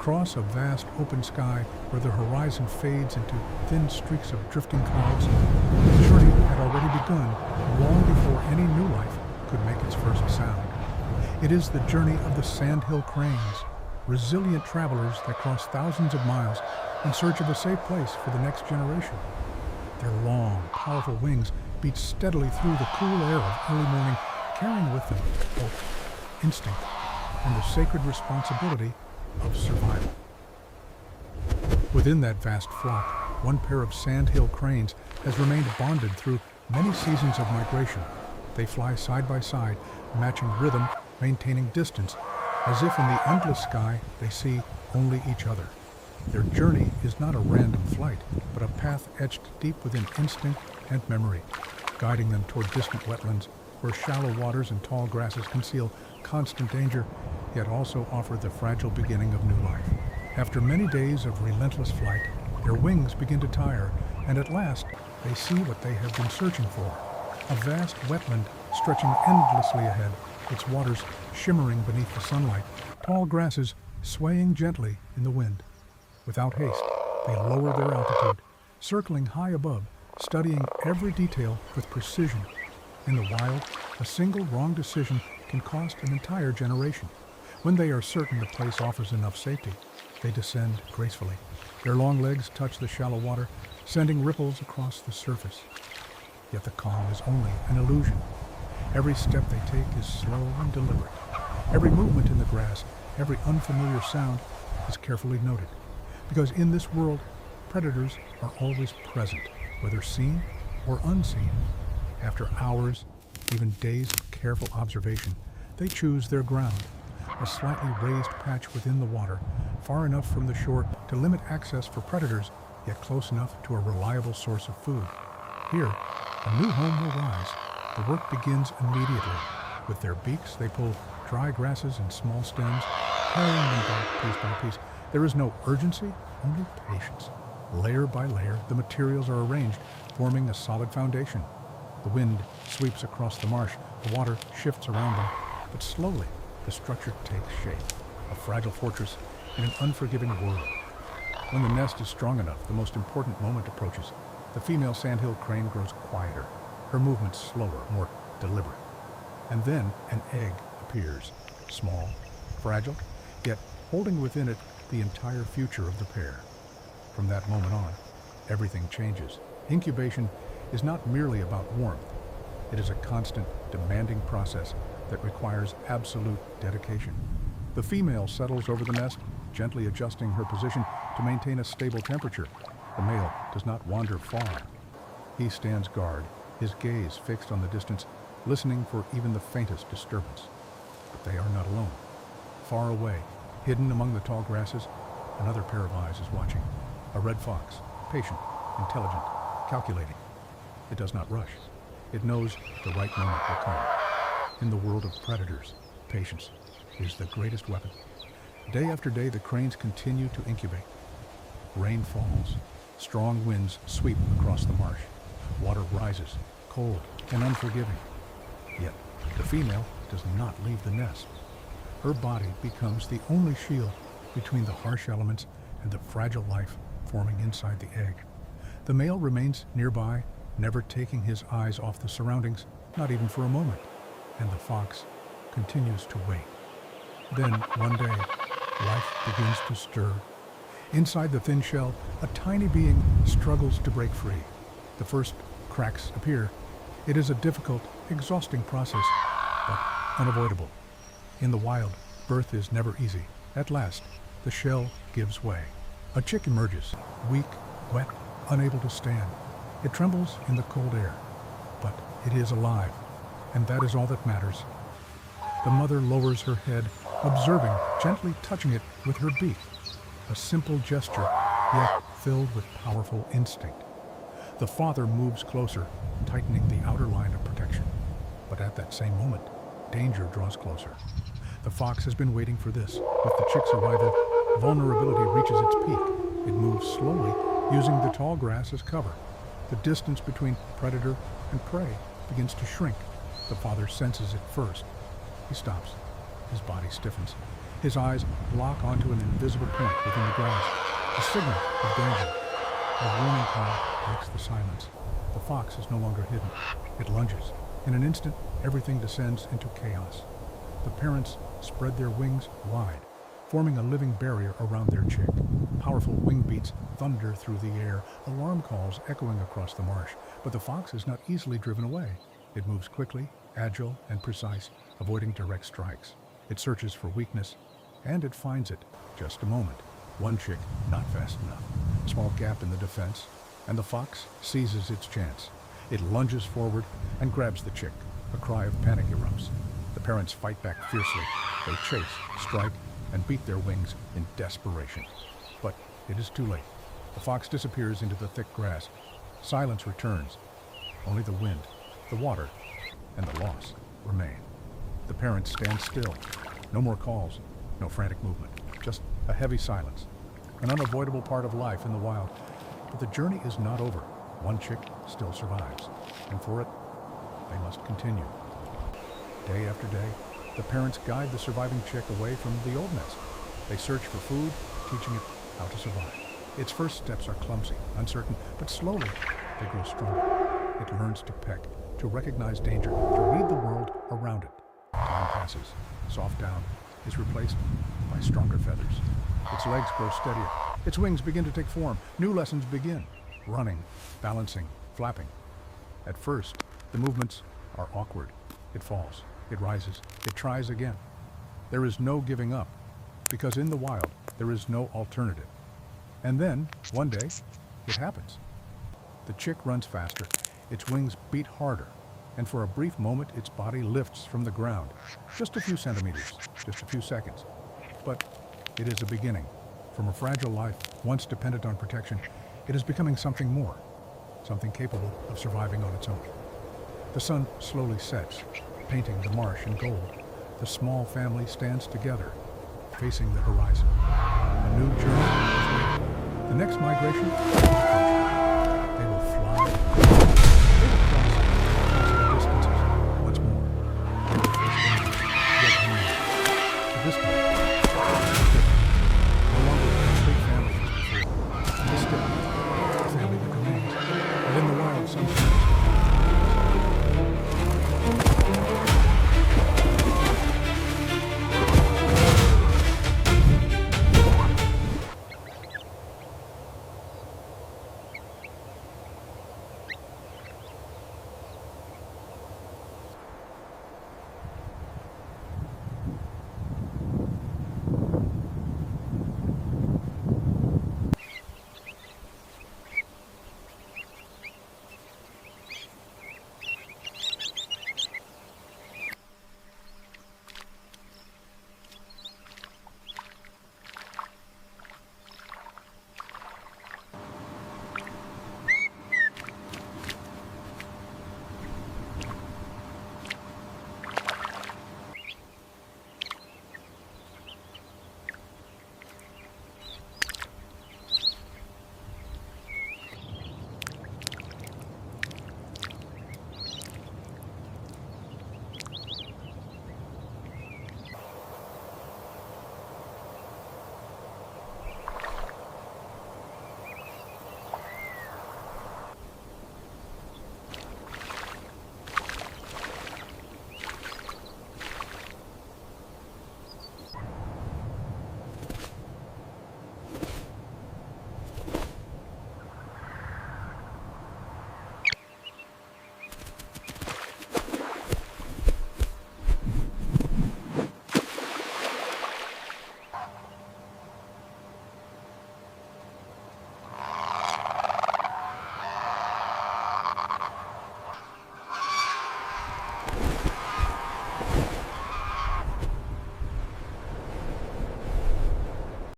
Across a vast open sky where the horizon fades into thin streaks of drifting clouds, the journey had already begun long before any new life could make its first sound. It is the journey of the sandhill cranes, resilient travelers that cross thousands of miles in search of a safe place for the next generation. Their long, powerful wings beat steadily through the cool air of early morning, carrying with them hope, instinct, and the sacred responsibility of survival. Within that vast flock, one pair of sandhill cranes has remained bonded through many seasons of migration. They fly side by side, matching rhythm, maintaining distance, as if in the endless sky they see only each other. Their journey is not a random flight, but a path etched deep within instinct and memory, guiding them toward distant wetlands where shallow waters and tall grasses conceal constant danger, yet also offer the fragile beginning of new life. After many days of relentless flight, their wings begin to tire, and at last they see what they have been searching for. A vast wetland stretching endlessly ahead, its waters shimmering beneath the sunlight, tall grasses swaying gently in the wind. Without haste, they lower their altitude, circling high above, studying every detail with precision. In the wild, a single wrong decision can cost an entire generation. When they are certain the place offers enough safety, they descend gracefully. Their long legs touch the shallow water, sending ripples across the surface. Yet the calm is only an illusion. Every step they take is slow and deliberate. Every movement in the grass, every unfamiliar sound is carefully noted. Because in this world, predators are always present, whether seen or unseen. After hours, even days of careful observation, they choose their ground, a slightly raised patch within the water, far enough from the shore to limit access for predators, yet close enough to a reliable source of food. Here, a new home will rise. The work begins immediately. With their beaks, they pull dry grasses and small stems, carrying them back piece by piece. There is no urgency, only patience. Layer by layer, the materials are arranged, forming a solid foundation. The wind sweeps across the marsh, the water shifts around them, but slowly the structure takes shape, a fragile fortress in an unforgiving world. When the nest is strong enough, the most important moment approaches. The female sandhill crane grows quieter, her movements slower, more deliberate. And then an egg appears, small, fragile, yet holding within it the entire future of the pair. From that moment on, everything changes. Incubation is not merely about warmth. It is a constant, demanding process that requires absolute dedication. The female settles over the nest, gently adjusting her position to maintain a stable temperature. The male does not wander far. He stands guard, his gaze fixed on the distance, listening for even the faintest disturbance. But they are not alone. Far away, hidden among the tall grasses, another pair of eyes is watching. A red fox, patient, intelligent, calculating. It does not rush. It knows the right moment will come. In the world of predators, patience is the greatest weapon. Day after day, the cranes continue to incubate. Rain falls. Strong winds sweep across the marsh. Water rises, cold and unforgiving. Yet, the female does not leave the nest. Her body becomes the only shield between the harsh elements and the fragile life forming inside the egg. The male remains nearby, never taking his eyes off the surroundings, not even for a moment, and the fox continues to wait. Then, one day, life begins to stir. Inside the thin shell, a tiny being struggles to break free. The first cracks appear. It is a difficult, exhausting process, but unavoidable. In the wild, birth is never easy. At last, the shell gives way. A chick emerges, weak, wet, unable to stand. It trembles in the cold air, but it is alive, and that is all that matters. The mother lowers her head, observing, gently touching it with her beak. A simple gesture, yet filled with powerful instinct. The father moves closer, tightening the outer line of protection. But at that same moment, danger draws closer. The fox has been waiting for this. With the chick's arrival, vulnerability reaches its peak. It moves slowly, using the tall grass as cover. The distance between predator and prey begins to shrink. The father senses it first. He stops. His body stiffens. His eyes lock onto an invisible point within the grass, a signal of danger. A warning call breaks the silence. The fox is no longer hidden. It lunges. In an instant, everything descends into chaos. The parents spread their wings wide, forming a living barrier around their chick. Powerful wing beats thunder through the air, alarm calls echoing across the marsh. But the fox is not easily driven away. It moves quickly, agile, and precise, avoiding direct strikes. It searches for weakness, and it finds it. Just a moment. One chick, not fast enough. A small gap in the defense, and the fox seizes its chance. It lunges forward and grabs the chick. A cry of panic erupts. The parents fight back fiercely. They chase, strike, and beat their wings in desperation. But it is too late. The fox disappears into the thick grass. Silence returns. Only the wind, the water, and the loss remain. The parents stand still. No more calls, no frantic movement, just a heavy silence. An unavoidable part of life in the wild. But the journey is not over. One chick still survives, and for it, they must continue. Day after day, the parents guide the surviving chick away from the old nest. They search for food, teaching it how to survive. Its first steps are clumsy, uncertain, but slowly they grow stronger. It learns to peck, to recognize danger, to read the world around it. Time passes. Soft down is replaced by stronger feathers. Its legs grow steadier. Its wings begin to take form. New lessons begin. Running, balancing, flapping. At first, the movements are awkward. It falls. It rises. It tries again. There is no giving up, because in the wild, there is no alternative. And then, one day, it happens. The chick runs faster. Its wings beat harder. And for a brief moment, its body lifts from the ground. Just a few centimeters, just a few seconds. But it is a beginning. From a fragile life, once dependent on protection, it is becoming something more, something capable of surviving on its own. The sun slowly sets, painting the marsh in gold. The small family stands together, facing the horizon. A new journey is waiting. The next migration is approaching.